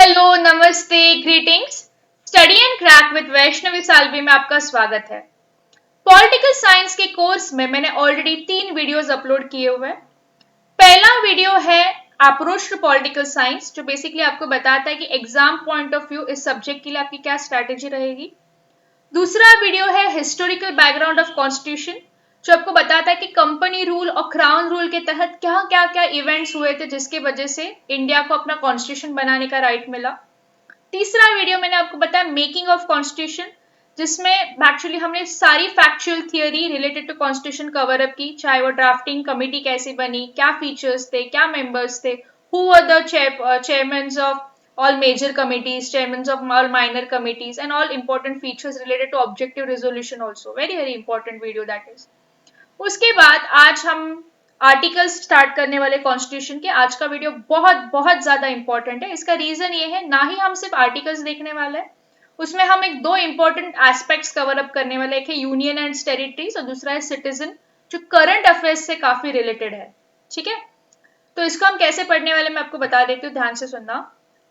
Hello, नमस्ते, greetings. Study and crack with Vaishnavi Salvi में आपका स्वागत है। पॉलिटिकल साइंस के कोर्स में मैंने ऑलरेडी 3 वीडियोस अपलोड किए हुए हैं। पहला वीडियो है अप्रोच टू पॉलिटिकल साइंस, जो बेसिकली आपको बताता है कि एग्जाम पॉइंट ऑफ व्यू इस सब्जेक्ट के लिए आपकी क्या स्ट्रैटेजी रहेगी। दूसरा वीडियो है हिस्टोरिकल बैकग्राउंड ऑफ कॉन्स्टिट्यूशन, जो आपको बताता है कि कंपनी रूल और क्राउन रूल के तहत क्या क्या क्या इवेंट्स हुए थे जिसकी वजह से इंडिया को अपना कॉन्स्टिट्यूशन बनाने का राइट मिला। तीसरा वीडियो मैंने आपको बताया मेकिंग ऑफ कॉन्स्टिट्यूशन, जिसमें एक्चुअली हमने सारी factual theory related to constitution cover up की, चाहे वो ड्राफ्टिंग कमेटी कैसे बनी, क्या फीचर्स थे, क्या मेंबर्स थे, who were the chairman of all major committees, chairmen of all minor committees and all important features related to objective resolution also. Very important video that is. उसके बाद आज हम आर्टिकल्स स्टार्ट करने वाले constitution के। आज का वीडियो बहुत बहुत ज्यादा इंपॉर्टेंट है। इसका रीजन ये है, ना ही हम सिर्फ आर्टिकल्स देखने वाले हैं, उसमें हम एक दो इंपॉर्टेंट एस्पेक्ट्स कवर अप करने वाले। एक है यूनियन एंड टेरिटरीज और दूसरा है सिटीजन, जो करंट अफेयर्स से काफी रिलेटेड है। ठीक है, तो इसको हम कैसे पढ़ने वाले मैं आपको बता देती हूँ, ध्यान से सुनना।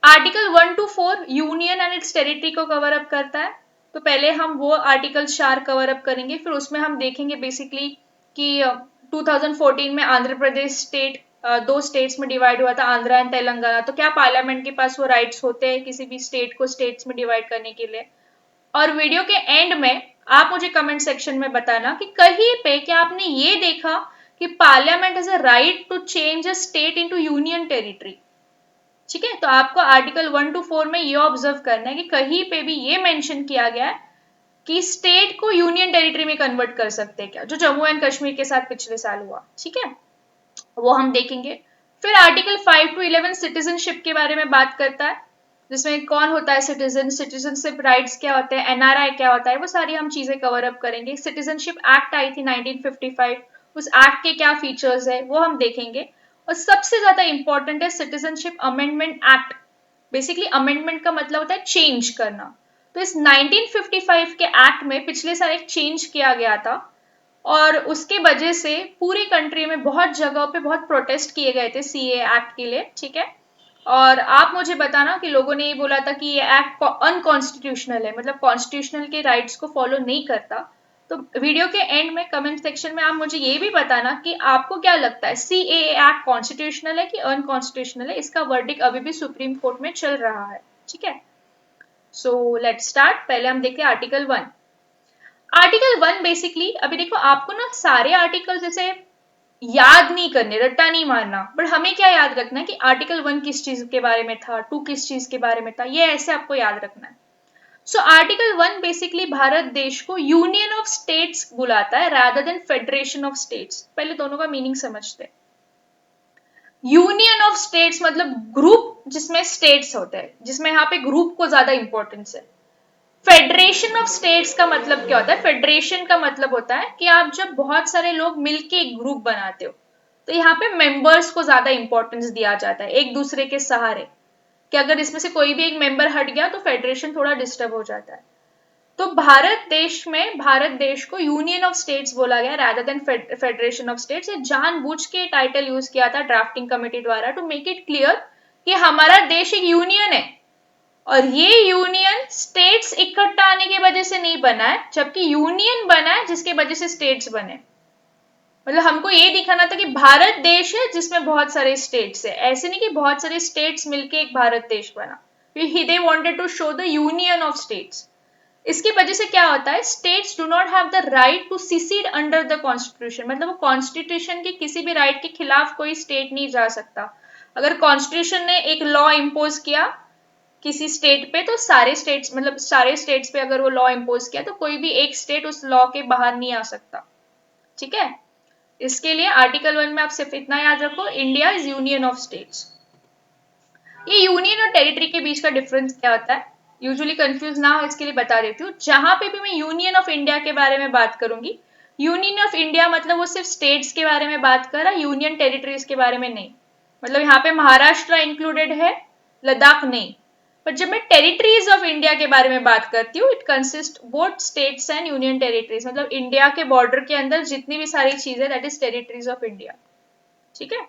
Article 1 to 4 union and it's territory को कवर अप करता है। तो पहले हम वो आर्टिकल 4 कवर अप करेंगे, फिर उसमें हम देखेंगे बेसिकली कि 2014 में आंध्र प्रदेश स्टेट दो स्टेट्स में डिवाइड हुआ था, आंध्रा एंड तेलंगाना। तो क्या पार्लियामेंट के पास वो राइट्स होते हैं किसी भी स्टेट को स्टेट्स में डिवाइड करने के लिए। और वीडियो के एंड में आप मुझे कमेंट सेक्शन में बताना कि कहीं पे क्या आपने ये देखा कि parliament has a right to change a state into union territory. ठीक है, तो आपको आर्टिकल 1 to 4 में ये ऑब्जर्व करना है कि कहीं पे भी ये मेंशन किया गया है कि स्टेट को यूनियन टेरिटरी में कन्वर्ट कर सकते हैं क्या, जो जम्मू एंड कश्मीर के साथ पिछले साल हुआ। ठीक है, वो हम देखेंगे। फिर आर्टिकल 5 to 11 सिटीजनशिप के बारे में बात करता है, जिसमें कौन होता है सिटीजन, सिटीजनशिप राइट्स क्या होते हैं, एनआरआई क्या होता है, वो सारी हम चीजें कवर अप करेंगे। सिटीजनशिप एक्ट आई थी 1955, उस एक्ट के क्या फीचर्स है वो हम देखेंगे। और सबसे ज्यादा इंपॉर्टेंट है citizenship amendment act. Basically amendment का मतलब होता है चेंज करना। तो इस 1955 के एक्ट में पिछले साल एक चेंज किया गया था और उसके वजह से पूरी कंट्री में बहुत जगहों पे बहुत प्रोटेस्ट किए गए थे सीए एक्ट के लिए। ठीक है, और आप मुझे बताना कि लोगों ने ये बोला था कि ये एक्ट अनकॉन्स्टिट्यूशनल है, मतलब कॉन्स्टिट्यूशनल के राइट्स को फॉलो नहीं करता। तो वीडियो के एंड में कमेंट सेक्शन में आप मुझे ये भी बताना कि आपको क्या लगता है, सीएए एक्ट कॉन्स्टिट्यूशनल है कि अनकॉन्स्टिट्यूशनल है। इसका वर्डिक्ट अभी भी सुप्रीम कोर्ट में चल रहा है। ठीक है, सो लेट्स स्टार्ट। पहले हम देखते हैं आर्टिकल 1। आर्टिकल 1 बेसिकली, अभी देखो आपको ना सारे आर्टिकल जैसे याद नहीं करने, रट्टा नहीं मारना, बट हमें क्या याद रखना है कि आर्टिकल 1 किस चीज के बारे में था, 2 किस चीज के बारे में था, ये ऐसे आपको याद रखना है। सो आर्टिकल 1 बेसिकली भारत देश को यूनियन ऑफ स्टेट्स बुलाता है rather than federation of states. पहले दोनों का मीनिंग समझते हैं। यूनियन ऑफ स्टेट्स मतलब ग्रुप जिसमें स्टेट्स होते हैं, जिसमें यहाँ पे ग्रुप को ज्यादा इंपॉर्टेंस है। फेडरेशन ऑफ स्टेट्स का मतलब क्या होता है, फेडरेशन का मतलब होता है कि आप जब बहुत सारे लोग मिलके एक ग्रुप बनाते हो, तो यहाँ पे मेंबर्स को ज्यादा इंपॉर्टेंस दिया जाता है एक दूसरे के सहारे, कि अगर इसमें से कोई भी एक मेंबर हट गया तो फेडरेशन थोड़ा डिस्टर्ब हो जाता है। तो भारत देश में भारत देश को यूनियन ऑफ स्टेट्स बोला गया rather than federation of states. ये जानबूझ के टाइटल यूज किया था ड्राफ्टिंग कमेटी द्वारा टू मेक इट क्लियर कि हमारा देश एक यूनियन है और ये यूनियन स्टेट्स इकट्ठा आने की वजह से नहीं बना है, जबकि यूनियन बना है जिसके वजह से स्टेट्स बने। मतलब हमको ये दिखाना था कि भारत देश है जिसमें बहुत सारे स्टेट्स है, ऐसे नहीं कि बहुत सारे स्टेट्स मिलके एक भारत देश बना। They wanted to show the union of states. इसकी वजह से क्या होता है, states do not have the right to secede under the constitution, मतलब कॉन्स्टिट्यूशन के किसी भी राइट के खिलाफ कोई स्टेट नहीं जा सकता। अगर कॉन्स्टिट्यूशन ने एक लॉ इम्पोज किया किसी स्टेट पे, तो सारे स्टेट्स मतलब सारे स्टेट्स पे अगर वो लॉ इम्पोज किया तो कोई भी एक स्टेट उस लॉ के बाहर नहीं आ सकता। ठीक है, इसके लिए आर्टिकल 1 में आप सिर्फ इतना याद रखो, India is union of states. ये यूनियन और टेरिटरी के बीच का डिफरेंस क्या होता है, यूजुअली कंफ्यूज ना हो इसके लिए बता देती हूँ। जहां पे भी मैं यूनियन ऑफ इंडिया के बारे में बात करूंगी, यूनियन ऑफ इंडिया मतलब वो सिर्फ स्टेट्स के बारे में बात कर रहा है, यूनियन टेरिटरीज के बारे में नहीं। मतलब यहाँ पे महाराष्ट्र इंक्लूडेड है, लद्दाख नहीं। पर जब मैं टेरिटरीज ऑफ इंडिया के बारे में बात करती हूँ, it consist both states and union territories, मतलब इंडिया के बॉर्डर के अंदर जितनी भी सारी चीजें, that is territories of India. ठीक है,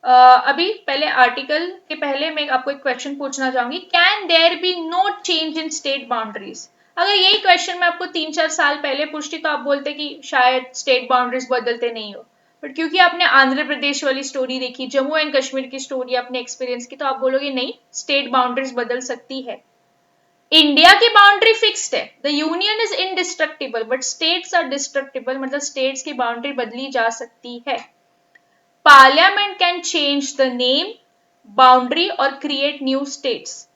अभी पहले आर्टिकल के पहले मैं आपको एक क्वेश्चन पूछना चाहूंगी, can there be no change in state boundaries? अगर यही क्वेश्चन मैं आपको 3-4 साल पहले पूछती तो आप बोलते कि शायद स्टेट बाउंड्रीज बदलते नहीं हो, बट क्योंकि आपने आंध्र प्रदेश वाली स्टोरी देखी, जम्मू एंड कश्मीर की स्टोरी आपने एक्सपीरियंस की, तो आप बोलोगे नहीं, स्टेट बाउंड्रीज बदल सकती है। इंडिया की बाउंड्री फिक्स्ड है, the union is indestructible but states are destructible, मतलब स्टेट्स की बाउंड्री बदली जा सकती है। Parliament can change the name, boundary और क्रिएट न्यू स्टेट्स।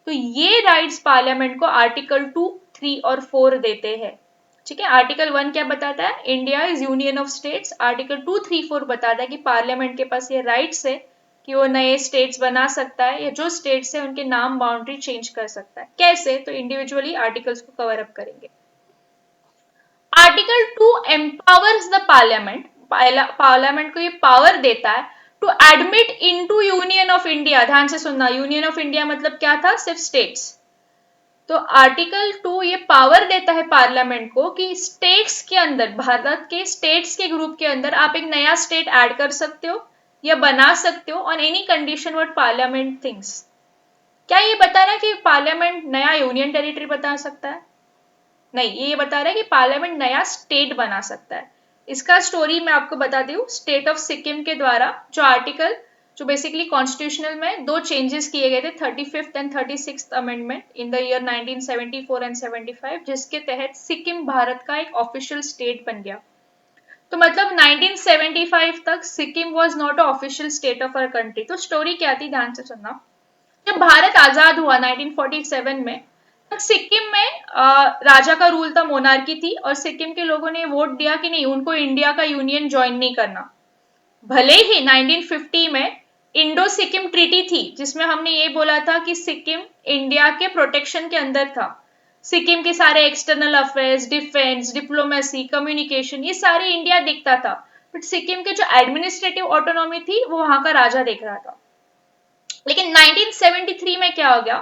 तो ये राइट्स पार्लियामेंट को आर्टिकल 2, 3 और 4 देते हैं। ठीक है, आर्टिकल 1 क्या बताता है? India is union of states. Article 2, 3, 4 बताता है कि पार्लियामेंट के पास ये राइट्स है कि वो नए स्टेट्स बना सकता है, या जो स्टेट्स है उनके नाम बाउंड्री चेंज कर सकता है। कैसे? तो इंडिविजुअली आर्टिकल्स को कवर अप करेंगे। Article 2 empowers the parliament, parliament को ये पावर देता है to admit into union of India. ध्यान से सुनना, यूनियन ऑफ इंडिया मतलब क्या था? सिर्फ स्टेट्स। तो आर्टिकल 2 ये पावर देता है पार्लियामेंट को कि स्टेट्स के अंदर, भारत के स्टेट्स के ग्रुप के अंदर आप एक नया स्टेट ऐड कर सकते हो या बना सकते हो on any condition what parliament thinks. क्या ये बता रहा है कि पार्लियामेंट नया यूनियन टेरिटरी बता सकता है? नहीं, ये बता रहा है कि पार्लियामेंट नया स्टेट बना सकता है। इसका स्टोरी मैं आपको बता दी हूँ, स्टेट ऑफ सिक्किम के द्वारा, जो आर्टिकल, जो बेसिकली कॉन्स्टिट्यूशनल में 2 चेंजेस किए गए थे, 35th and 36th amendment in the year 1974 and 75, जिसके तहत सिक्किम भारत का एक ऑफिशियल स्टेट बन गया। तो मतलब 1975 तक Sikkim was not a official state of our country. तो स्टोरी क्या थी, ध्यान से सुनना। जब भारत आजाद हुआ 1947 में, तब सिक्किम में राजा का रूल था, मोनार्की थी, और सिक्किम के लोगों ने वोट दिया कि नहीं, उनको इंडिया का यूनियन ज्वाइन नहीं करना। भले ही 1950 में इंडो सिक्किम ट्रीटी थी, जिसमें हमने ये बोला था कि सिक्किम इंडिया के प्रोटेक्शन के अंदर था। सिक्किम के सारे external affairs, defence, diplomacy, communication, ये सारे इंडिया देखता था, बट सिक्किम के जो एडमिनिस्ट्रेटिव ऑटोनॉमी थी वो वहां का राजा देख रहा था। लेकिन 1973 में क्या हो गया,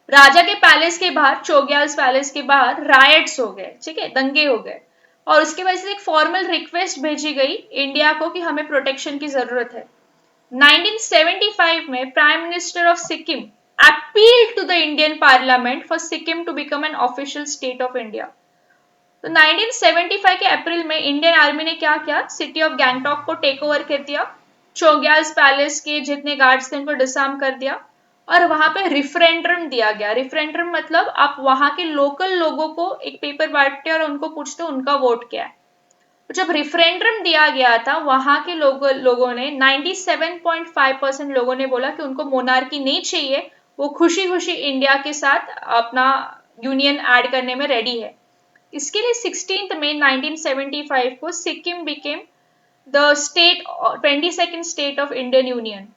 राजा के पैलेस के बाहर, चोग्याल्स पैलेस के बाहर रायट्स हो गए, ठीक है, दंगे हो गए, और उसके वजह से एक फॉर्मल रिक्वेस्ट भेजी गई इंडिया को कि हमें प्रोटेक्शन की जरूरत है। 1975 में prime minister of Sikkim appeal to the Indian parliament for Sikkim to become an official state of India. तो 1975 के अप्रैल में इंडियन आर्मी ने क्या किया, सिटी ऑफ गैंगटॉक को टेक ओवर कर दिया, चोग्याल्स पैलेस के जितने गार्ड्स थे उनको डिसआर्म कर दिया, और वहां पे रिफरेंडम दिया गया। रिफरेंडम मतलब आप वहां के लोकल लोगों को एक पेपर बांटते और उनको पूछते उनका वोट क्या है। तो जब रिफरेंडम दिया गया था, वहां के लोगों ने 97.5% लोगों ने बोला कि उनको मोनार्की नहीं चाहिए, वो खुशी खुशी इंडिया के साथ अपना यूनियन ऐड करने में रेडी है। इसके लिए 16 मई 1975 को Sikkim became the state, 22nd state of Indian union.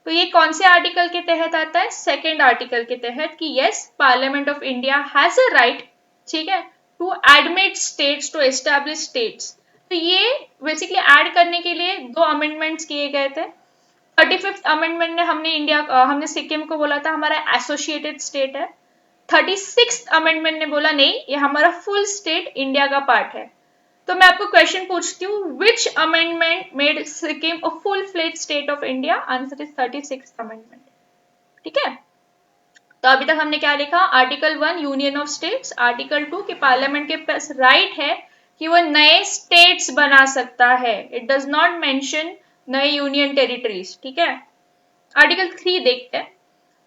तो ये कौन से आर्टिकल के तहत आता है? सेकेंड आर्टिकल के तहत, कि yes, parliament of India has a right, ठीक है, to admit states, to establish states. तो ये बेसिकली ऐड करने के लिए 2 अमेंडमेंट्स किए गए थे। 35th अमेंडमेंट ने हमने सिक्किम को बोला था हमारा एसोसिएटेड स्टेट है। 36th अमेंडमेंट ने बोला नहीं, ये हमारा फुल स्टेट इंडिया का पार्ट है। तो मैं आपको क्वेश्चन पूछती हूँ, which amendment made Sikkim a full fledge state of India? Answer is 36th amendment. ठीक है, तो अभी तक हमने क्या लिखा? Article 1 union of states, article 2 के पार्लियामेंट के पास राइट है कि वो नए स्टेट्स बना सकता है, इट डज नॉट मेंशन नए यूनियन टेरिटरीज। ठीक है, आर्टिकल 3 देखते हैं।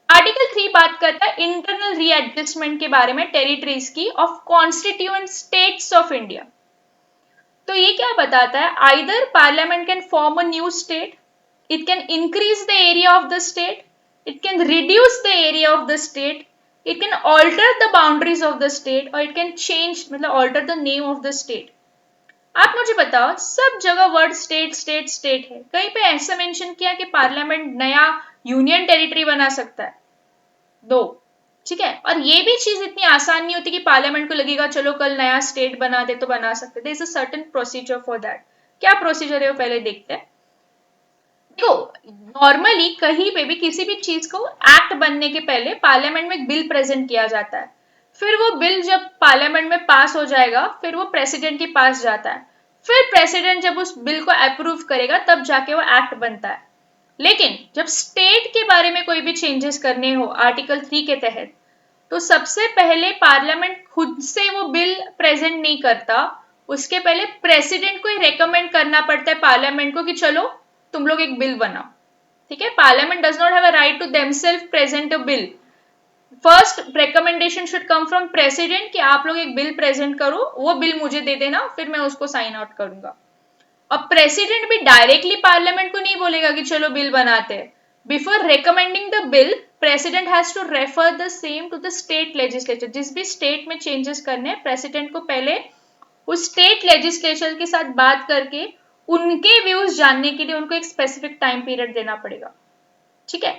आर्टिकल 3 बात करता है इंटरनल रीएडजस्टमेंट के बारे में, टेरिटरीज की, of constituent states of India. तो ये क्या बताता है? Either parliament can form a new state, it can increase the area of the state, it can reduce the area of the state, it can alter the boundaries of the state, और it can change, मतलब alter the name of the state. आप मुझे बताओ, सब जगह word state state state है, कहीं पे ऐसा मेंशन किया कि पार्लियामेंट नया यूनियन टेरिटरी बना सकता है? दो, ठीक है, और ये भी चीज इतनी आसान नहीं होती कि पार्लियामेंट को लगेगा चलो कल नया स्टेट बना दे तो बना सकते। There is a certain procedure for that. क्या प्रोसीजर है वो पहले देखते हैं। देखो, नॉर्मली कहीं पे भी किसी भी चीज को एक्ट बनने के पहले पार्लियामेंट में एक बिल प्रेजेंट किया जाता है, फिर वो बिल जब पार्लियामेंट में पास हो जाएगा फिर वो प्रेसिडेंट के पास जाता है, फिर प्रेसिडेंट जब उस बिल को अप्रूव करेगा तब जाके वो एक्ट बनता है। लेकिन जब स्टेट के बारे में कोई भी चेंजेस करने हो आर्टिकल 3 के तहत, तो सबसे पहले पार्लियामेंट खुद से वो बिल प्रेजेंट नहीं करता, उसके पहले प्रेसिडेंट को ही रेकमेंड करना पड़ता है पार्लियामेंट को कि चलो तुम लोग एक बिल बनाओ। ठीक है, parliament does not have a right to themselves present a bill. First recommendation should come from president कि आप लोग एक बिल प्रेजेंट करो, वो बिल मुझे दे देना, फिर मैं उसको साइन आउट करूंगा। अब प्रेसिडेंट भी डायरेक्टली पार्लियामेंट को नहीं बोलेगा कि चलो बिल बनाते हैं। Before recommending the bill, president has to refer the same to the state legislature. जिस भी स्टेट में चेंजेस करने हैं, प्रेसिडेंट को पहले उस स्टेट लेजिस्लेचर के साथ बात करके उनके व्यूज जानने के लिए उनको एक स्पेसिफिक टाइम पीरियड देना पड़ेगा। ठीक है,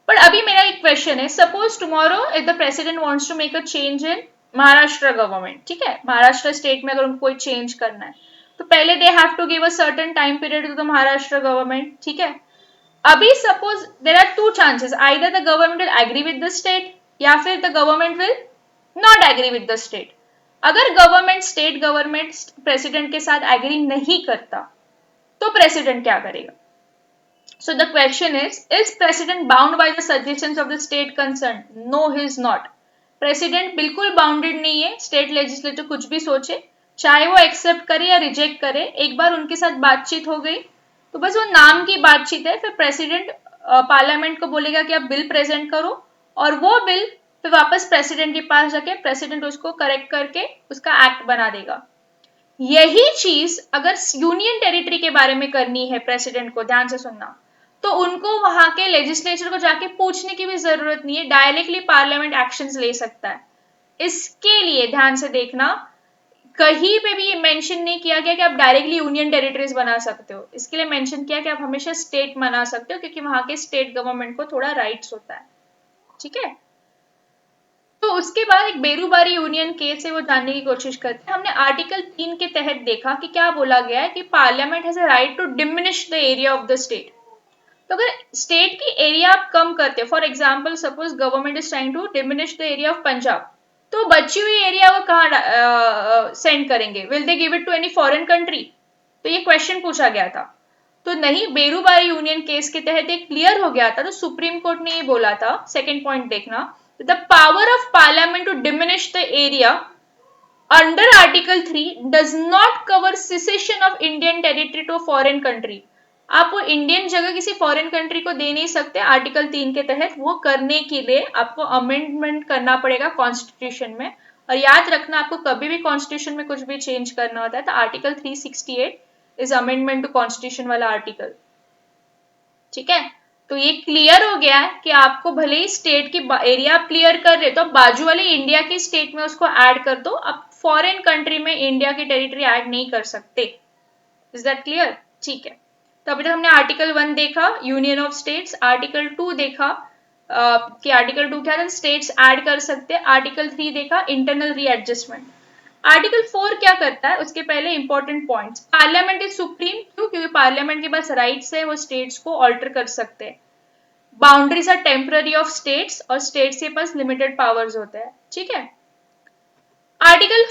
पर अभी मेरा एक क्वेश्चन है, suppose tomorrow if the president wants to make a change in Maharashtra government, ठीक है, महाराष्ट्र स्टेट में अगर उनको कोई चेंज करना है, तो पहले they have to give a certain time period to the Maharashtra government. ठीक है, अभी suppose there are two chances, either the government will agree with the state या फिर the government will not agree with the state. अगर government state government president के साथ agree नहीं करता, तो प्रेसिडेंट क्या करेगा? So the question is president bound by the suggestions of the state concerned? No, he is not. President बिल्कुल bounded नहीं है, स्टेट लेजिस्लेचर कुछ भी सोचे, चाहे वो एक्सेप्ट करे या रिजेक्ट करे, एक बार उनके साथ बातचीत हो गई तो बस वो नाम की बातचीत है। फिर प्रेसिडेंट पार्लियामेंट को बोलेगा कि आप बिल प्रेजेंट करो, और वो बिल फिर वापस प्रेसिडेंट के पास जाके प्रेसिडेंट उसको करेक्ट करके उसका एक्ट बना देगा। यही चीज अगर यूनियन टेरिटरी के बारे में करनी है प्रेसिडेंट को, ध्यान से सुनना, तो उनको वहां के लेजिस्लेचर को जाके पूछने की भी जरूरत नहीं है, डायरेक्टली पार्लियामेंट एक्शंस ले सकता है। इसके लिए ध्यान से देखना, कहीं पे भी ये मेंशन नहीं किया गया कि आप डायरेक्टली यूनियन टेरिटरीज बना सकते हो। इसके लिए मेंशन किया कि आप हमेशा स्टेट बना सकते हो, क्योंकि वहां के स्टेट गवर्नमेंट को थोड़ा राइट्स होता है। ठीक है, तो उसके बाद एक बेरूबारी यूनियन केस है, वो जानने की कोशिश करते हैं। हमने आर्टिकल 3 के तहत देखा कि क्या बोला गया है कि parliament has a right to diminish the area of the state. तो अगर स्टेट की एरिया आप कम करते हो, for example suppose government is trying to diminish the area of Punjab, तो बची हुई एरिया वो कहाँ सेंड करेंगे? Will they give it to any foreign country? तो ये क्वेश्चन पूछा गया था। तो नहीं, बेरूबारी यूनियन केस के तहत एक क्लियर हो गया था। तो सुप्रीम कोर्ट ने ये बोला था, सेकेंड पॉइंट देखना, the power of parliament to diminish the area under article 3 does not cover secession of Indian territory to foreign country. आप वो इंडियन जगह किसी फॉरेन कंट्री को दे नहीं सकते आर्टिकल 3 के तहत। वो करने के लिए आपको अमेंडमेंट करना पड़ेगा कॉन्स्टिट्यूशन में। और याद रखना, आपको कभी भी कॉन्स्टिट्यूशन में कुछ भी चेंज करना होता है तो article 368 is amendment to constitution वाला आर्टिकल। ठीक है, तो ये क्लियर हो गया है कि आपको भले ही स्टेट की एरिया आप क्लियर कर रहे, तो आप बाजू वाली इंडिया की स्टेट में उसको ऐड कर दो, आप फॉरेन कंट्री में इंडिया की टेरिटरी ऐड नहीं कर सकते। Is that clear? ठीक है, तो अभी तक हमने आर्टिकल 1 देखा, यूनियन ऑफ स्टेट्स। आर्टिकल 2 देखा कि आर्टिकल 2 क्या था, स्टेट्स ऐड कर सकते हैं। आर्टिकल 3 देखा, इंटरनल रीएडजस्टमेंट। आर्टिकल 4 क्या करता है, उसके पहले important points. Parliament is supreme, क्यों? क्योंकि पार्लियामेंट के पास राइट्स है, वो स्टेट्स को ऑल्टर कर सकते हैं। Boundaries are temporary of states, और स्टेट्स के पास लिमिटेड पावर्स होते हैं। ठीक है, आर्टिकल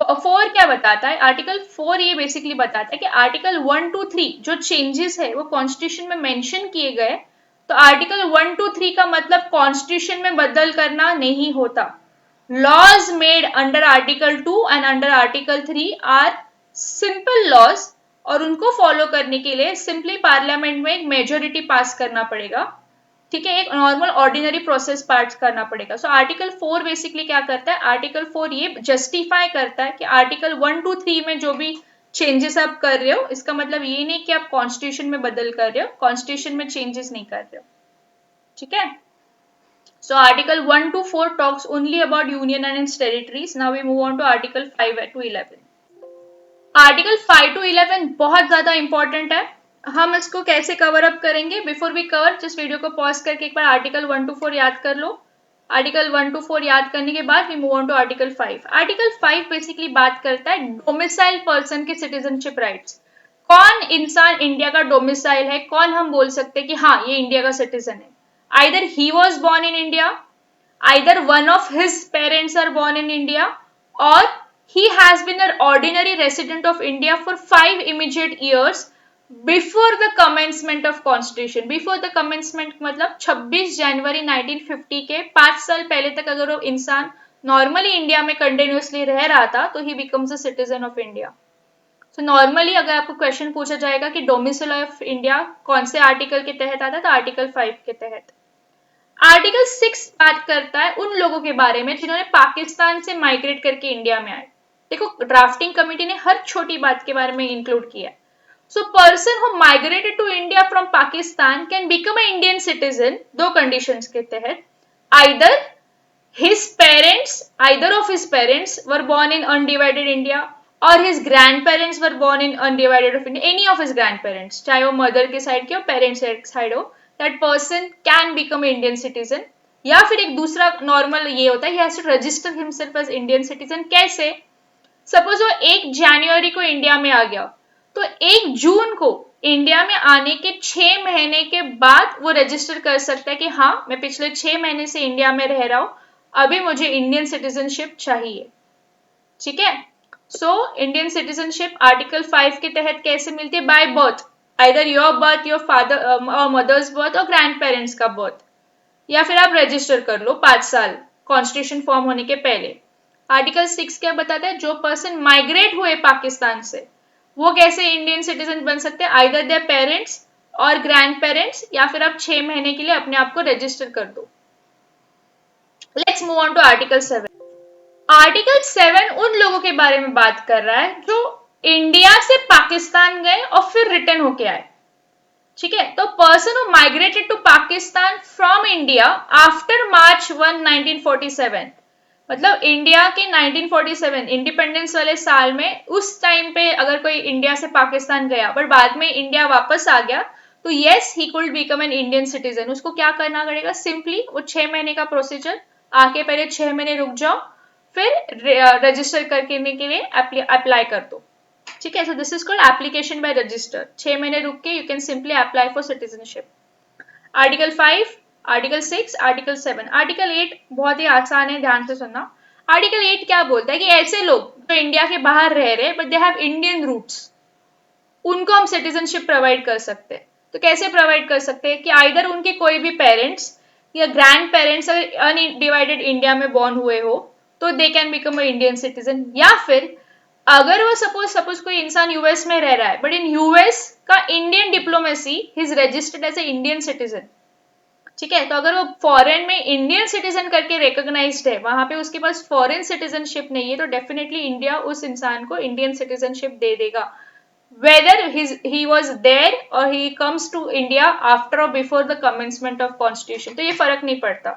4 क्या बताता है? आर्टिकल 4 ये बेसिकली बताता है कि आर्टिकल 1 to 3 जो चेंजेस है वो कॉन्स्टिट्यूशन में मेंशन किए गए, तो आर्टिकल 1 to 3 का मतलब कॉन्स्टिट्यूशन में बदल करना नहीं होता। Laws made under article 2 and under article 3 are simple laws, और उनको फॉलो करने के लिए सिंपली पार्लियामेंट में एक मेजोरिटी पास करना पड़ेगा। ठीक है, एक नॉर्मल ऑर्डिनरी प्रोसेस पार्ट करना पड़ेगा। सो आर्टिकल 4 बेसिकली क्या करता है? आर्टिकल 4 ये जस्टिफाई करता है कि आर्टिकल 1 to 3 में जो भी चेंजेस आप कर रहे हो, इसका मतलब ये नहीं कि आप कॉन्स्टिट्यूशन में बदल कर रहे हो, कॉन्स्टिट्यूशन में चेंजेस नहीं कर रहे हो। ठीक है, so article 1 to 4 talks only about union and its territories. Now we move on to article 5 to 11. Article 5 to 11 बहुत ज्यादा इंपॉर्टेंट है। हम इसको कैसे कवर अप करेंगे? बिफोर वी कवर, जिस वीडियो को पॉज करके एक बार आर्टिकल 1 to 4 याद कर लो। आर्टिकल 1 to 4 याद करने के बाद we move on to article 5। Article 5 basically बात करता है डोमिसाइल पर्सन के सिटीजनशिप राइट्स। कौन इंसान इंडिया का डोमिसाइल है, कौन हम बोल सकते हैं कि हाँ ये इंडिया का सिटीजन है? Either he was born in India, either one of his parents are born in India, और he has been an ordinary resident of India for 5 immediate years before the commencement of constitution. Before the commencement मतलब 26 जनवरी 1950 के 5 साल पहले तक अगर वो इंसान normally India में कंटिन्यूसली रह रहा था तो ही becomes a citizen of India. So normally अगर आपको क्वेश्चन पूछा जाएगा कि डोमिसाइल ऑफ इंडिया कौन से आर्टिकल के तहत आता है, तो आर्टिकल 5 के तहत। आर्टिकल 6 बात करता है उन लोगों के बारे में जिन्होंने पाकिस्तान से माइग्रेट करके इंडिया में आए। देखो, ड्राफ्टिंग कमेटी ने हर छोटी बात के बारे में इंक्लूड किया है। So person who migrated to India from Pakistan can become an Indian citizen दो conditions के तहत। either either of his parents were born in undivided India or his grandparents were born in undivided of India, any of his grandparents, चाहे वो mother के side के हो, parents के side हो, that person can become an Indian citizen। या फिर एक दूसरा नॉर्मल ये होता है, he has to register himself as Indian citizen। कैसे? सपोज वो 1 जनवरी को इंडिया में आ गया, तो 1 जून को इंडिया में आने के 6 महीने के बाद वो रजिस्टर कर सकता है कि हाँ, मैं पिछले 6 महीने से इंडिया में रह रहा हूं, अभी मुझे इंडियन सिटीजनशिप चाहिए। ठीक है। सो इंडियन सिटीजनशिप आर्टिकल 5 के तहत कैसे मिलती है? By birth, either your birth, your father और मदर्स बर्थ और ग्रैंड पेरेंट्स का बर्थ, या फिर आप रजिस्टर कर लो 5 साल कॉन्स्टिट्यूशन फॉर्म होने के पहले। आर्टिकल 6 क्या बताता है? जो पर्सन माइग्रेट हुए पाकिस्तान से वो कैसे इंडियन सिटीजन बन सकते हैं? आइदर देयर पेरेंट्स और ग्रैंड पेरेंट्स, या फिर आप 6 महीने के लिए अपने आप को रजिस्टर कर दो। Let's move on to article 7। Article 7 उन लोगों के बारे में बात कर रहा है जो इंडिया से पाकिस्तान गए और फिर रिटर्न होके आए। ठीक है। तो person who migrated to Pakistan from India after March 1, 1947, मतलब इंडिया के 1947 इंडिपेंडेंस वाले साल में उस टाइम पे अगर कोई इंडिया से पाकिस्तान गया बट बाद में इंडिया वापस आ गया, तो yes, he could become an Indian citizen. उसको क्या करना पड़ेगा? सिंपली वो 6 महीने का प्रोसीजर, आके पहले 6 महीने रुक जाओ, फिर रजिस्टर करने के लिए अप्लाई कर दो। ठीक है। So this is called application by register. 6 महीने रुक के you can simply apply for citizenship. Article 5, article 6, article 7। Article 8 बहुत ही आसान है, ध्यान से सुनना। आर्टिकल 8 क्या बोलता है कि ऐसे लोग जो इंडिया के बाहर रह रहे but they have Indian roots, उनको हम सिटीजनशिप प्रोवाइड कर सकते हैं। तो कैसे प्रोवाइड कर सकते हैं? कि आइदर उनके कोई भी पेरेंट्स या ग्रैंड पेरेंट्स अगर अनडिवाइडेड इंडिया में बॉर्न हुए हो तो they can become a Indian citizen, या फिर अगर वो सपोज कोई इंसान यूएस में रह रहा है बट इन यूएस का Indian diplomacy he is registered as a Indian citizen. ठीक है। तो अगर वो फॉरेन में इंडियन सिटीजन करके रिकॉग्नाइज्ड है, वहां पे उसके पास फॉरेन सिटीजनशिप नहीं है, तो डेफिनेटली इंडिया उस इंसान को इंडियन सिटीजनशिप दे देगा, whether he was there or he comes to India after or before the commencement of constitution। तो ये फर्क नहीं पड़ता।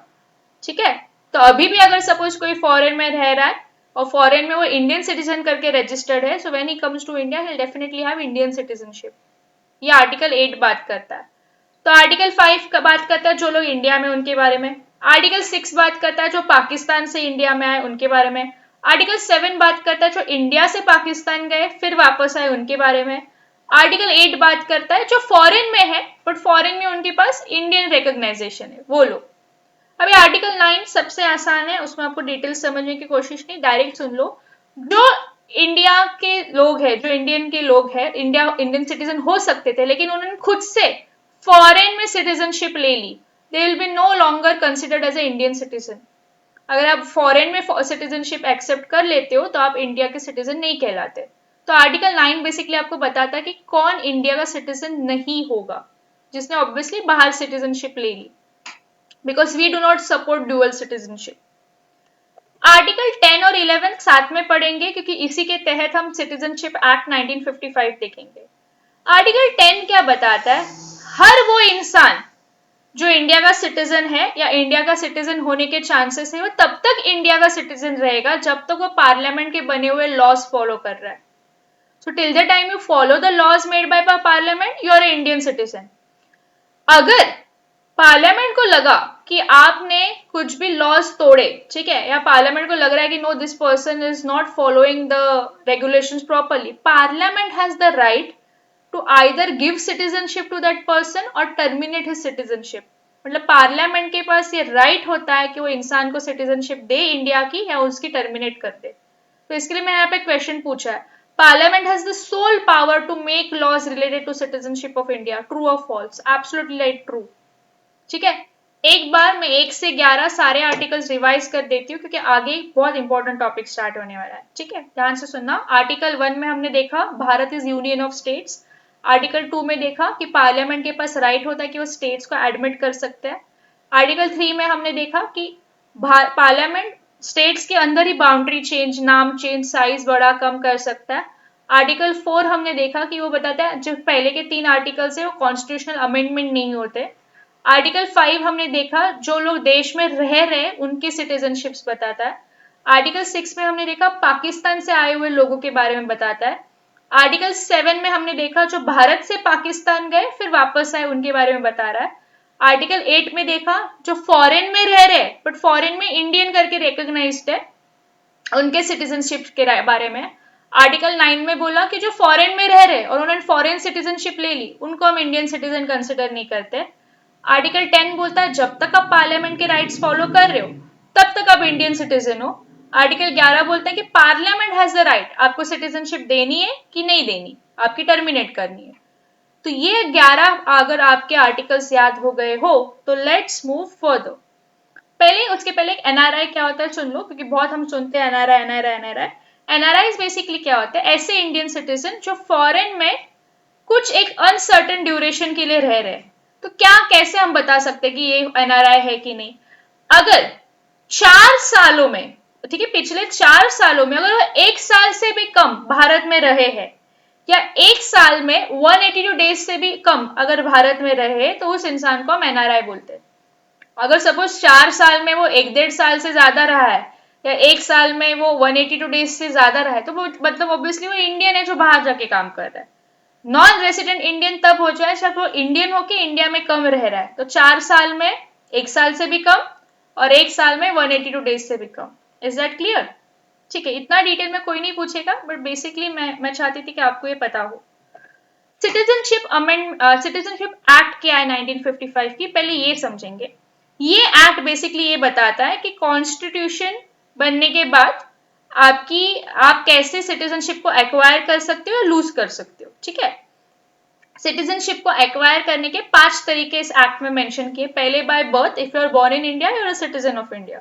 ठीक है। तो अभी भी अगर सपोज कोई फॉरेन में रह रहा है और फॉरेन में वो इंडियन सिटीजन करके रजिस्टर्ड है, so when he comes to India he will definitely have Indian citizenship. ये आर्टिकल 8 बात करता है। तो आर्टिकल 5 का बात करता है जो लोग इंडिया में उनके बारे में। आर्टिकल 6 बात करता है जो पाकिस्तान से इंडिया में आए उनके बारे में। आर्टिकल 7 बात करता है जो इंडिया से पाकिस्तान गए फिर वापस आए उनके बारे में। आर्टिकल 8 बात करता है जो फॉरेन में है बट फॉरेन में उनके पास इंडियन रिकॉग्नाइजेशन है, वो लोग। अभी आर्टिकल 9 सबसे आसान है, उसमें आपको डिटेल समझने की कोशिश नहीं, डायरेक्ट सुन लो। जो इंडिया के लोग हैं, जो इंडियन के लोग हैं, इंडियन सिटीजन हो सकते थे लेकिन उन्होंने खुद से फॉरेन में सिटीजनशिप ले ली, they will be no longer considered as a Indian citizen. अगर आप फॉरेन में सिटीजनशिप एक्सेप्ट कर लेते हो तो आप इंडिया के सिटीजन नहीं कहलाते। तो आर्टिकल 9 बेसिकली आपको बताता है कि कौन इंडिया का सिटीजन नहीं होगा, जिसने ऑब्वियसली बाहर सिटीजनशिप ले ली, because we do not support dual citizenship. Article 10 और 11 साथ में पढ़ेंगे क्योंकि इसी के तहत हम सिटीजनशिप एक्ट 1955 देखेंगे। आर्टिकल 10 क्या बताता है? हर वो इंसान जो इंडिया का सिटीजन है या इंडिया का सिटीजन होने के चांसेस है, वो तब तक इंडिया का सिटीजन रहेगा जब तक वो पार्लियामेंट के बने हुए लॉज फॉलो कर रहा है। So till the time you follow the laws made by parliament, you are a Indian citizen. अगर पार्लियामेंट को लगा कि आपने कुछ भी लॉज तोड़े, ठीक है, या पार्लियामेंट को लग रहा है कि no this person is not following the regulations properly, parliament has the right to either give citizenship to that person or terminate his citizenship। मतलब पार्लियामेंट के पास ये राइट होता है कि वो इंसान को सिटीजनशिप दे इंडिया की या उसकी टर्मिनेट कर दे। तो इसके लिए मैंने यहाँ पे क्वेश्चन पूछा है, Parliament has the sole power to make laws related to citizenship of India. True or false? Absolutely right, true. ठीक है, एक बार मैं 1 से 11 सारे आर्टिकल्स रिवाइज कर देती हूँ क्योंकि आगे बहुत इंपॉर्टेंट टॉपिक स्टार्ट होने वाला है. ठीक है, ध्यान से सुनना. आर्टिकल 1 में हमने देखा Bharat is union of states. Article 2 में देखा कि पार्लियामेंट के पास राइट होता है कि वो स्टेट्स को एडमिट कर सकते हैं. आर्टिकल 3 में हमने देखा कि पार्लियामेंट स्टेट्स के अंदर ही बाउंड्री चेंज, नाम चेंज, साइज बड़ा कम कर सकता है. आर्टिकल 4 हमने देखा कि वो बताता है जो पहले के 3 आर्टिकल्स है वो कॉन्स्टिट्यूशनल अमेंडमेंट नहीं होते. आर्टिकल 5 हमने देखा जो लोग देश में रह रहे उनकी सिटीजनशिप्स बताता है. आर्टिकल 6 में हमने देखा पाकिस्तान से आए हुए लोगों के बारे में बताता है. आर्टिकल 7 में हमने देखा जो भारत से पाकिस्तान गए फिर वापस आए उनके बारे में बता रहा है. आर्टिकल 8 में देखा जो फॉरेन में रह रहे बट फॉरेन में इंडियन करके रिकॉग्नाइज्ड है उनके सिटीजनशिप के बारे में. आर्टिकल 9 में बोला कि जो फॉरेन में रह रहे और उन्होंने फॉरेन सिटीजनशिप ले ली उनको हम इंडियन सिटीजन कंसिडर नहीं करते. आर्टिकल 10 बोलता है जब तक आप पार्लियामेंट के राइट्स फॉलो कर रहे हो तब तक आप इंडियन सिटीजन हो. आर्टिकल 11 बोलता है कि पार्लियामेंट हैज द राइट आपको सिटीजनशिप देनी है कि नहीं देनी, आपकी टर्मिनेट करनी है. तो ये 11 अगर आपके आर्टिकल्स याद हो गए हो तो लेट्स मूव फर्दर. पहले उसके पहले एनआरआई क्या होता है सुन लो क्योंकि बहुत हम सुनते हैं NRI NRI NRI. NRI basically क्या होता है, ऐसे इंडियन सिटीजन जो फॉरेन में कुछ एक अनसर्टेन ड्यूरेशन के लिए रह रहे हैं. तो क्या कैसे हम बता सकते हैं कि ये एनआरआई है कि नहीं. अगर 4 सालों में, ठीक है, पिछले 4 सालों में अगर वो 1 साल से भी कम भारत में रहे हैं या 1 साल में 182 डेज से भी कम अगर भारत में रहे तो उस इंसान को हम एनआरआई बोलते हैं. अगर सपोज 4 साल में वो 1.5 साल से ज्यादा रहा है या 1 साल में वो 182 डेज से ज्यादा रहा है तो वो मतलब ऑब्वियसली वो इंडियन है जो बाहर जाके काम कर रहा है. नॉन रेसिडेंट इंडियन तब हो जाए जब वो इंडियन होके इंडिया में कम रह रहा है. तो 4 साल में 1 साल से भी कम और 1 साल में 182 डेज से भी कम. Is that clear? ठीक है, इतना डिटेल में कोई नहीं पूछेगा बट बेसिकली मैं चाहती थी कि आपको ये पता हो. सिटीजनशिप एक्ट क्या है 1955 की, पहले ये समझेंगे. ये एक्ट बेसिकली ये बताता है कि कॉन्स्टिट्यूशन बनने के बाद आप कैसे सिटीजनशिप को एक्वायर कर सकते हो या लूज कर सकते हो. ठीक है, सिटीजनशिप को एक्वायर करने के 5 तरीके इस एक्ट में मेंशन किए. पहले by birth, if you are born in India you are a citizen of India.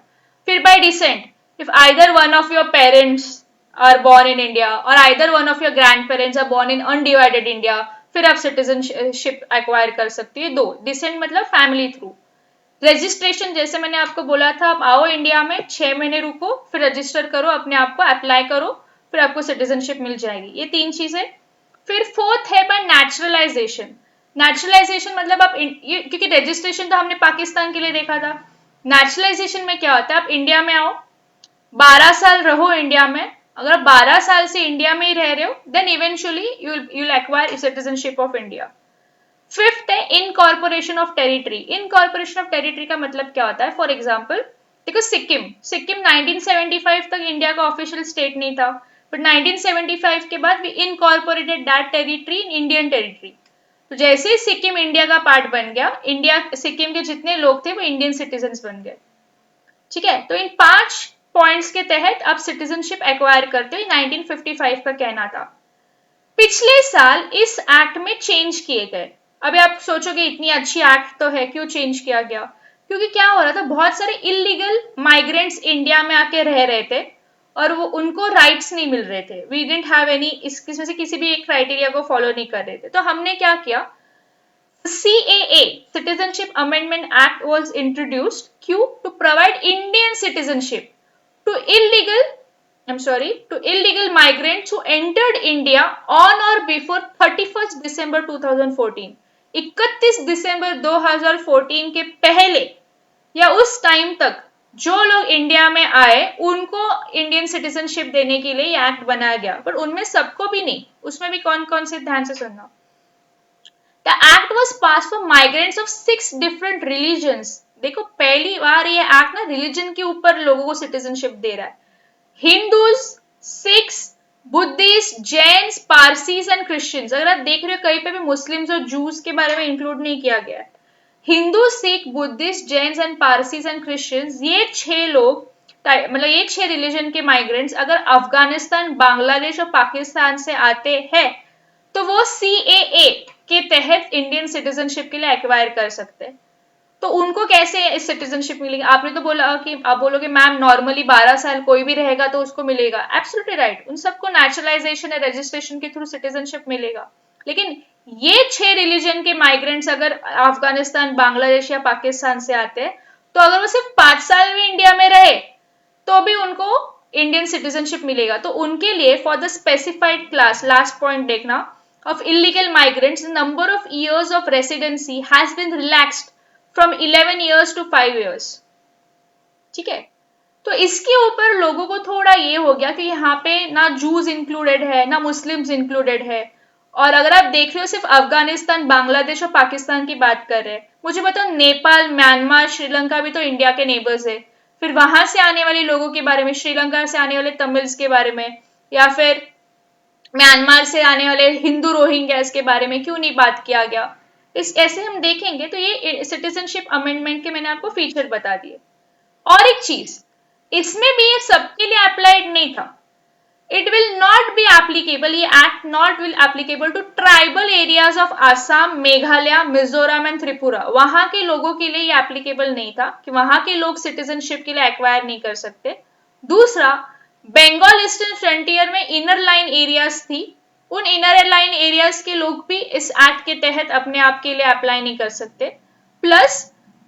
फिर by descent, if either one of your parents are born in India और either one of your grandparents are born in undivided India, फिर आप citizenship acquire कर सकती है. 2 decent मतलब family through. Registration, जैसे मैंने आपको बोला था आप आओ इंडिया में 6 महीने रुको फिर रजिस्टर करो अपने आप को, अप्लाई करो, फिर आपको सिटीजनशिप मिल जाएगी. ये 3 चीजें. फिर 4th है बाय नेचुरलाइजेशन. नेचुरलाइजेशन मतलब आप क्योंकि रजिस्ट्रेशन तो हमने पाकिस्तान के लिए देखा था. नेचुरलाइजेशन में क्या होता है, आप इंडिया में आओ 12 साल रहो इंडिया में. अगर आप 12 साल से इंडिया में ही रह रहे हो then eventually you will acquire citizenship of India. 5th है incorporation of territory. Incorporation of territory का मतलब क्या होता है, फॉर एग्जाम्पल देखो सिक्किम 1975 तक इंडिया का ऑफिशियल स्टेट नहीं था बट 1975 के बाद we incorporated that territory in Indian territory. तो जैसे ही सिक्किम इंडिया का पार्ट बन गया, इंडिया सिक्किम के जितने लोग थे वो इंडियन सिटीजन बन गए. ठीक है, तो इन 5 पॉइंट्स के तहत आप सिटीजनशिप एक्वायर करते हो. 1955 का कहना था. पिछले साल इस एक्ट में चेंज किए गए. अभी आप सोचोगे इतनी अच्छी एक्ट तो है क्यों चेंज किया गया, क्योंकि क्या हो रहा था बहुत सारे इलीगल माइग्रेंट्स इंडिया में आके रह रहे थे और वो उनको राइट्स नहीं मिल रहे थे. वी डिडंट हैव एनी, इसमें से किसी भी एक क्राइटेरिया को फॉलो नहीं कर रहे थे. तो हमने क्या किया, CAA Citizenship Amendment Act was introduced to provide Indian citizenship to illegal migrants who entered India on or before 31st December 2014. 31 दिसंबर 2014 के पहले या उस टाइम तक जो लोग इंडिया में आए उनको इंडियन सिटीजनशिप देने के लिए ये एक्ट बनाया गया. पर उनमें सबको भी नहीं, उसमें भी कौन कौन से, ध्यान से सुनना. The act was passed for migrants of 6 different religions. देखो पहली बार ये एक्ट ना रिलीजन के ऊपर लोगों को सिटीजनशिप दे रहा है. Hindus, Sikhs, Buddhist, Jains, Parsis and Christians. अगर आप देख रहे हो कहीं पे भी मुस्लिम्स और जूस के बारे में इंक्लूड नहीं किया गया है. Hindu, Sikh, Buddhist, Jains and Parsis and Christians, ये 6 लोग मतलब ये 6 रिलीजन के माइग्रेंट्स अगर अफगानिस्तान, बांग्लादेश और पाकिस्तान से आते हैं तो वो CAA के तहत इंडियन सिटीजनशिप के लिए एक्वायर कर सकते हैं। तो उनको कैसे इस सिटीजनशिप मिलेगी? आपने तो बोला कि आप बोलोगे मैम नॉर्मली 12 साल कोई भी रहेगा तो उसको मिलेगा। एब्सोल्युटली राइट, उन सबको नेचुरलाइजेशन या रजिस्ट्रेशन के थ्रू सिटीजनशिप मिलेगा। लेकिन ये 6 रिलीजन के माइग्रेंट्स अगर अफगानिस्तान, बांग्लादेश या पाकिस्तान से आते हैं तो अगर वो सिर्फ 5 साल भी इंडिया में रहे तो भी उनको इंडियन सिटीजनशिप मिलेगा। तो उनके लिए for the specified class, last point देखना, of illegal migrants, the number of years of residency has been relaxed from 11 years to 5 years. ठीक है, तो इसके ऊपर लोगों को थोड़ा ये हो गया कि यहाँ पे ना जूस इंक्लूडेड है ना मुस्लिम्स इंक्लूडेड है। और अगर आप देख रहे हो सिर्फ अफगानिस्तान, बांग्लादेश और पाकिस्तान की बात कर रहे हैं, मुझे बताओ नेपाल, म्यांमार, श्रीलंका भी तो इंडिया के नेबर्स है। फिर वहां से आने वाले लोगों के बारे में, श्रीलंका से आने वाले तमिल्स के बारे में, या फिर म्यांमार से आने वाले हिंदू रोहिंग्यास के बारे में क्यों नहीं बात किया गया? इस ऐसे हम देखेंगे तो ये सिटीजनशिप अमेंडमेंट के मैंने आपको फीचर बता दिए। और एक चीज, इसमें भी ये सबके लिए अप्लाइड नहीं था। It will not be applicable, ये act not will applicable to tribal areas of Assam, Meghalaya, Mizoram and Tripura. वहां के लोगों के लिए ये एप्लीकेबल नहीं था कि वहां के लोग सिटीजनशिप के लिए एक्वायर नहीं कर सकते। दूसरा, बंगाल ईस्टर्न फ्रंटियर में इनर लाइन एरियाज थी, उन इनर लाइन एरियाज के लोग भी इस एक्ट के तहत अपने आप के लिए अप्लाई नहीं कर सकते। प्लस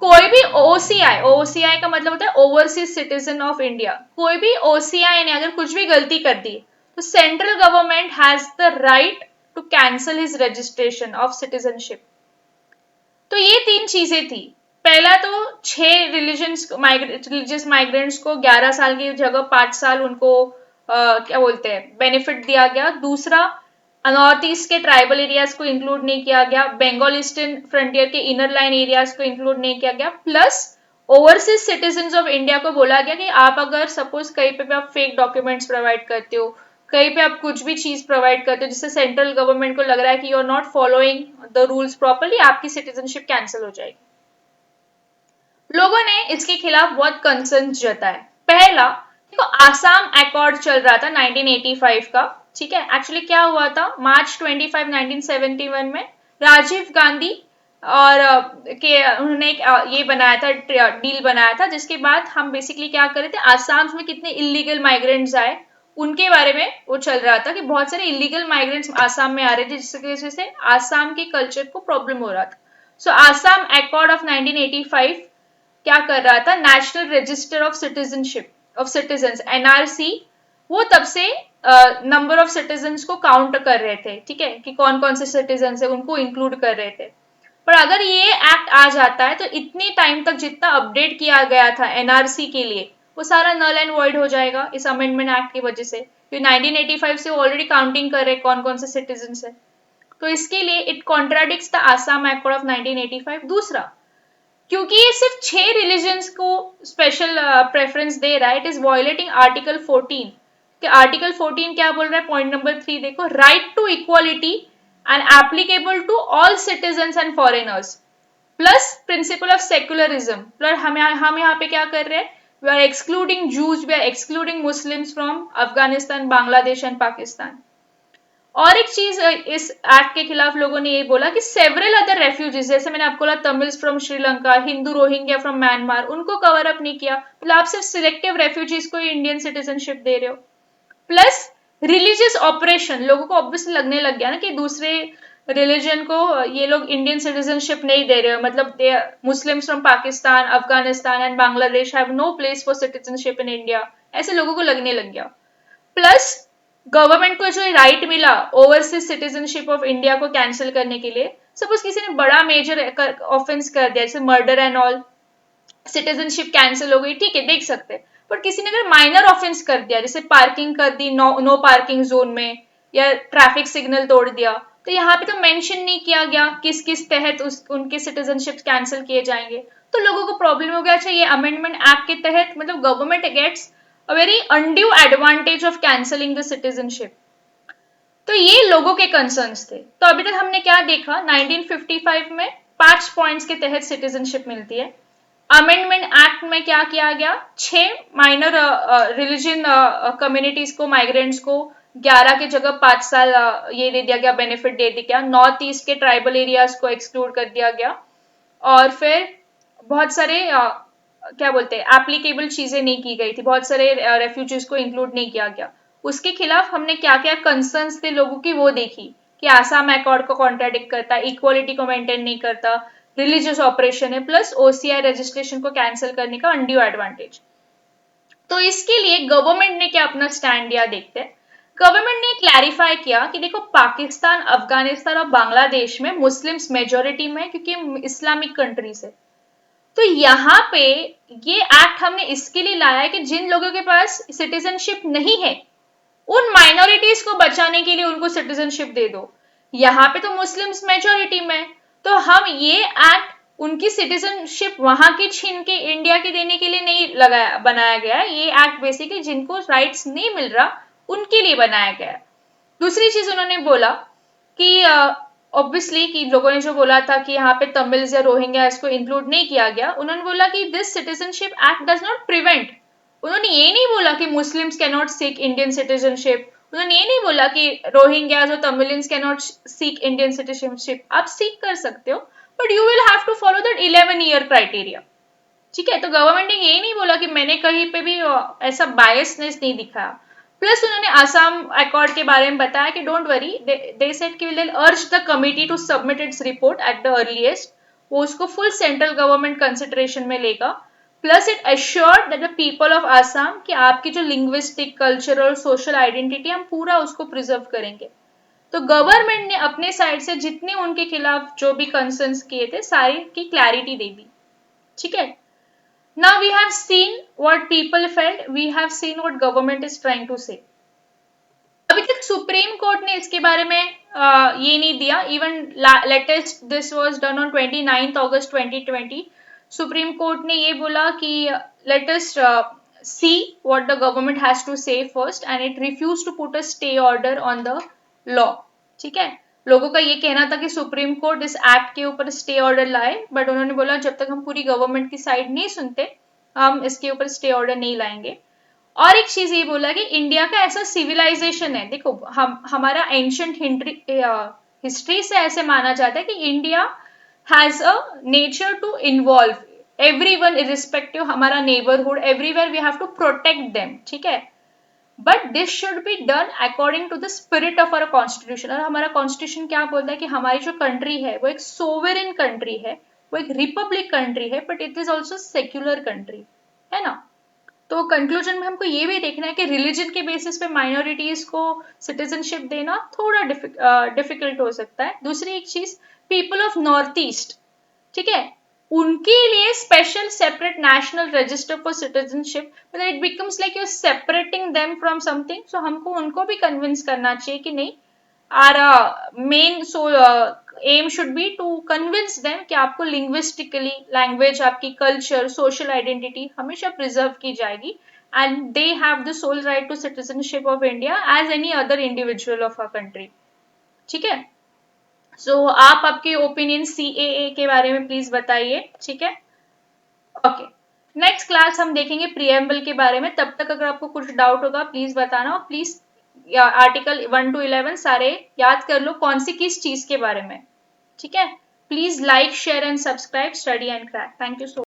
कोई भी ओसीआई का मतलब होता है ओवरसीज सिटीजन ऑफ इंडिया, कोई भी ओसीआई ने अगर कुछ भी गलती कर दी तो central government has the right to cancel his registration of citizenship. तो ये 3 चीजें थी। पहला तो 6 रिलीजियस माइग्रेंट्स को 11 साल की जगह 5 साल उनको क्या बोलते हैं बेनिफिट दिया गया। दूसरा, नॉर्थ ईस्ट के ट्राइबल एरियाज को इंक्लूड नहीं किया गया, बंगाल ईस्टर्न फ्रंटियर के इनर लाइन एरियाज को इंक्लूड नहीं किया गया। Plus overseas citizens of India को बोला गया कि आप अगर सपोज कहीं पे भी आप फेक डॉक्यूमेंट्स प्रोवाइड करते हो, कहीं पे आप कुछ भी चीज प्रोवाइड करते हो जिससे सेंट्रल गवर्नमेंट को लग रहा है कि you are not following the rules properly, आपकी सिटीजनशिप कैंसिल हो जाएगी। लोगों ने इसके खिलाफ बहुत कंसर्न जताए। पहला, देखो आसाम अकॉर्ड चल रहा था 1985 का, ठीक है। एक्चुअली क्या हुआ था, मार्च 25 1971 में राजीव गांधी और के उन्होंने ये बनाया था, डील बनाया था, जिसके बाद हम बेसिकली क्या कर रहे थे, आसाम में कितने इलीगल माइग्रेंट्स आए उनके बारे में वो चल रहा था कि बहुत सारे इलीगल माइग्रेंट्स आसाम में आ रहे थे जिसकी वजह से आसाम के कल्चर को प्रॉब्लम हो रहा था। सो आसाम अकॉर्ड ऑफ 1985 क्या कर रहा था, national register of citizenship of citizens NRC, वो तब से नंबर ऑफ सिटीजन्स को काउंट कर रहे थे, ठीक है, कि कौन कौन से सिटीजन्स है उनको इंक्लूड कर रहे थे। पर अगर ये एक्ट आ जाता है तो इतनी टाइम तक जितना अपडेट किया गया था NRC के लिए वो सारा नल एंड वॉइड हो जाएगा इस अमेंडमेंट एक्ट की वजह से, क्योंकि 1985 से ऑलरेडी काउंटिंग कर रहे कौन कौन से सिटीजन्स है। तो इसके लिए it contradicts the Assam act of 1985। दूसरा, क्योंकि ये सिर्फ 6 रिलीजन्स को स्पेशल प्रेफरेंस दे रहा है, इट इज वायलेटिंग आर्टिकल 14। कि आर्टिकल 14 क्या बोल रहा है, पॉइंट नंबर 3 देखो, right to equality and applicable to all citizens and foreigners, plus principle of secularism. Plus हम यहाँ पे क्या कर रहे हैं, we are excluding Jews, we are excluding Muslims from Afghanistan, Bangladesh and Pakistan. और एक चीज इस एक्ट के खिलाफ लोगों ने ये बोला कि सेवरल अदर रेफ्यूजीज, जैसे मैंने आपको बोला Tamils from Sri Lanka, Hindu Rohingya from Myanmar, उनको कवर अप नहीं किया, मतलब आप सिर्फ सिलेक्टिव रेफ्यूजीज को इंडियन सिटीजनशिप दे रहे हो। प्लस रिलीजियस ऑपरेशन, लोगों को ऑब्वियसली लगने लग गया ना कि दूसरे रिलीजन को ये लोग इंडियन सिटीजनशिप नहीं दे रहे हो, मतलब Muslims from Pakistan, Afghanistan and Bangladesh have no place for citizenship in India, ऐसे लोगों को लगने लग गया। प्लस गवर्नमेंट को जो राइट मिला ओवरसीज सिटीजनशिप ऑफ इंडिया को कैंसिल करने के लिए, सपोज किसी ने बड़ा मेजर ऑफेंस कर दिया जैसे murder and all, citizenship cancel हो गई, ठीक है देख सकते। पर किसी ने अगर माइनर ऑफेंस कर दिया जैसे पार्किंग कर दी नो पार्किंग जोन में, या ट्रैफिक सिग्नल तोड़ दिया, तो यहाँ पे तो मेंशन नहीं किया गया किस किस तहत उनके सिटीजनशिप कैंसिल किए जाएंगे। तो लोगों को प्रॉब्लम हो गया, अच्छा ये अमेंडमेंट एक्ट के तहत मतलब government gets a very undue advantage of cancelling the citizenship. तो ये लोगों के कंसर्न्स थे। तो अभी तक हमने क्या देखा, 1955 में 5 पॉइंट्स के तहत सिटीजनशिप मिलती है। अमेंडमेंट एक्ट में क्या किया गया, 6 माइनर रिलीजन कम्युनिटीज को, माइग्रेंट्स को 11 की जगह 5 साल ये दे दिया गया, बेनिफिट दे दिया गया। नॉर्थ ईस्ट के ट्राइबल एरियाज को एक्सक्लूड कर दिया गया। और फिर बहुत सारे क्या बोलते हैं एप्लीकेबल चीजें नहीं की गई थी, बहुत सारे रेफ्यूजीज को इंक्लूड नहीं किया गया। उसके खिलाफ हमने क्या क्या कंसर्न्स थे लोगों की वो देखी, कि आसाम अकॉर्ड को कॉन्ट्राडिक्ट करता है, इक्वालिटी को मेंटेन नहीं करता, रिलीजियस ऑपरेशन है, प्लस ओसीआई रजिस्ट्रेशन को कैंसिल करने का अनड्यू एडवांटेज। तो इसके लिए गवर्नमेंट ने क्या अपना स्टैंड दिया देखते हैं। गवर्नमेंट ने क्लैरिफाई किया कि देखो पाकिस्तान, अफगानिस्तान और बांग्लादेश में मुस्लिम्स मेजोरिटी में, क्योंकि इस्लामिक कंट्रीज है। तो यहाँ पे ये एक्ट हमने इसके लिए लाया है कि जिन लोगों के पास सिटीजनशिप नहीं है, उन माइनॉरिटीज को बचाने के लिए उनको सिटीजनशिप दे दो। यहाँ पे तो मुस्लिम्स मेजोरिटी में, तो हम ये एक्ट उनकी सिटीजनशिप वहां की छीन के इंडिया की देने के लिए नहीं लगाया, बनाया गया है। ये एक्ट बेसिकली जिनको राइट्स नहीं मिल रहा उनके लिए बनाया गया है। दूसरी चीज उन्होंने बोला कि ऑब्वियसली कि लोगों ने जो बोला था कि यहाँ पे तमिल्स या रोहिंग्या इसको इंक्लूड नहीं किया गया, उन्होंने बोला कि this citizenship act does not prevent. उन्होंने ये नहीं बोला कि Muslims can not seek Indian citizenship, उन्होंने ये नहीं बोला कि रोहिंग्याज और Tamilians can not seek Indian citizenship. आप सीक कर सकते हो, but you will have to follow that 11 year criteria. ठीक है, तो गवर्नमेंट ने ये नहीं बोला कि मैंने कहीं पे भी ऐसा बायसनेस नहीं दिखाया। प्लस उन्होंने आसाम अकॉर्ड के बारे में बताया कि डोंट वरी, दे सेड कि will urge the committee to submit its report at the earliest. वो उसको फुल सेंट्रल गवर्नमेंट कंसिडरेशन में लेगा। Plus it assured that the people of Assam कि आपकी जो लिंग्विस्टिक, कल्चरल, सोशल आइडेंटिटी हम पूरा उसको प्रिजर्व करेंगे। तो गवर्नमेंट ने अपने साइड से जितने उनके खिलाफ जो भी कंसर्न्स किए थे सारी की क्लैरिटी दे दी। ठीक है, now we have seen what people felt, we have seen what government is trying to say. अभी तक सुप्रीम कोर्ट ने इसके बारे में ये नहीं दिया। Even latest this was done on 29 August 2020। Supreme Court ने ये बोला कि let us see what the government has to say first, and it refuse to put a stay order on the law. ठीक है, लोगों का ये कहना था कि सुप्रीम कोर्ट इस एक्ट के ऊपर स्टे ऑर्डर लाए, बट उन्होंने बोला जब तक हम पूरी गवर्नमेंट की साइड नहीं सुनते हम इसके ऊपर स्टे ऑर्डर नहीं लाएंगे। और एक चीज ये बोला कि इंडिया का ऐसा सिविलाइजेशन है, देखो हमारा एंशियंट हिस्ट्री से ऐसे माना जाता है कि India has a nature to involve everyone irrespective, हमारा neighbourhood everywhere we have to protect them. ठीक है, but this should be done according to the spirit of our constitution. और हमारा कॉन्स्टिट्यूशन क्या बोलता है कि हमारी जो कंट्री है वो एक सोवेरेन कंट्री है, वो एक रिपब्लिक कंट्री है, but it is also secular country है ना। तो कंक्लूजन में हमको ये भी देखना है कि रिलीजन के बेसिस पे माइनॉरिटीज को सिटीजनशिप देना थोड़ा डिफिकल्ट हो सकता है। दूसरी एक चीज, पीपल ऑफ नॉर्थ ईस्ट, ठीक है, उनके लिए special separate national register for citizenship, मतलब it becomes like you separating them from something. So हमको उनको भी कन्विंस करना चाहिए कि नहीं, our main aim should be to convince them कि आपको लिंग्विस्टिकली लैंग्वेज, आपकी कल्चर, सोशल आइडेंटिटी हमेशा प्रिजर्व की जाएगी, and they have the sole right to citizenship of India as any other individual of a country. ठीक है, सो आप आपके ओपिनियन सीएए के बारे में प्लीज बताइए। ठीक है, ओके, नेक्स्ट क्लास हम देखेंगे प्रीएम्बल के बारे में। तब तक अगर आपको कुछ डाउट होगा प्लीज बताना, और प्लीज आर्टिकल 1 to 11 सारे याद कर लो कौन सी किस चीज के बारे में। ठीक है, please like, share and subscribe study and crack. Thank you so